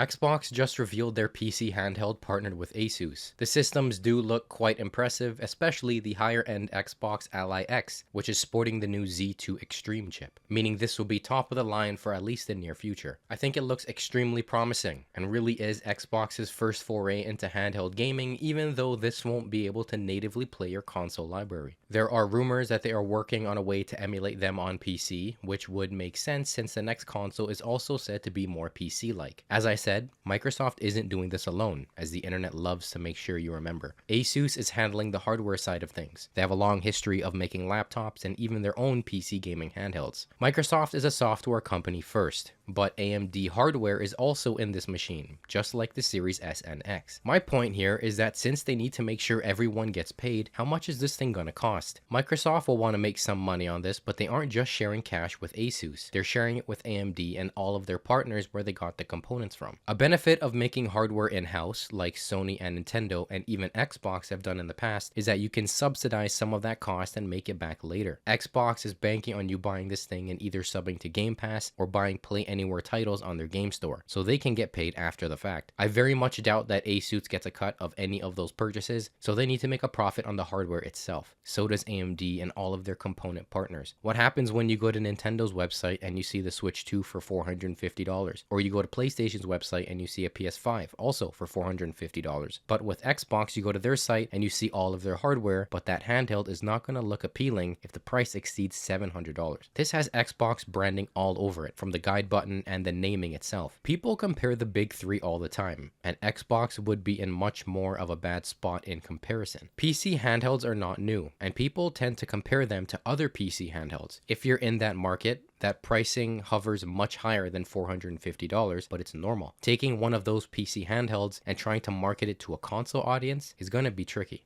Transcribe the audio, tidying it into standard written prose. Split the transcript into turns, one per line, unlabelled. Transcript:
Xbox just revealed their PC handheld partnered with Asus. The systems do look quite impressive, especially the higher-end Xbox Ally X, which is sporting the new Z2 Extreme chip, meaning this will be top of the line for at least the near future. I think it looks extremely promising, and really is Xbox's first foray into handheld gaming, even though this won't be able to natively play your console library. There are rumors that they are working on a way to emulate them on PC, which would make sense since the next console is also said to be more PC-like. As I said, Microsoft isn't doing this alone, as the internet loves to make sure you remember. Asus is handling the hardware side of things. They have a long history of making laptops and even their own PC gaming handhelds. Microsoft is a software company first, but AMD hardware is also in this machine, just like the Series S and X. My point here is that since they need to make sure everyone gets paid, how much is this thing gonna cost? Microsoft will want to make some money on this, but they aren't just sharing cash with Asus. They're sharing it with AMD and all of their partners where they got the components from. A benefit of making hardware in-house, like Sony and Nintendo and even Xbox have done in the past, is that you can subsidize some of that cost and make it back later. Xbox is banking on you buying this thing and either subbing to Game Pass or buying Play Anywhere titles on their game store, so they can get paid after the fact. I very much doubt that Asus gets a cut of any of those purchases, so they need to make a profit on the hardware itself. So does AMD and all of their component partners. What happens when you go to Nintendo's website and you see the Switch 2 for $450, or you go to PlayStation's website and you see a PS5 also for $450? But with Xbox, you go to their site and you see all of their hardware, but that handheld is not going to look appealing if the price exceeds $700. This has Xbox branding all over it, from the guide button and the naming itself. People compare the big three all the time, and Xbox would be in much more of a bad spot in comparison. PC handhelds are not new, and people tend to compare them to other PC handhelds. If you're in that market, that pricing hovers much higher than $450, but it's normal. Taking one of those PC handhelds and trying to market it to a console audience is going to be tricky.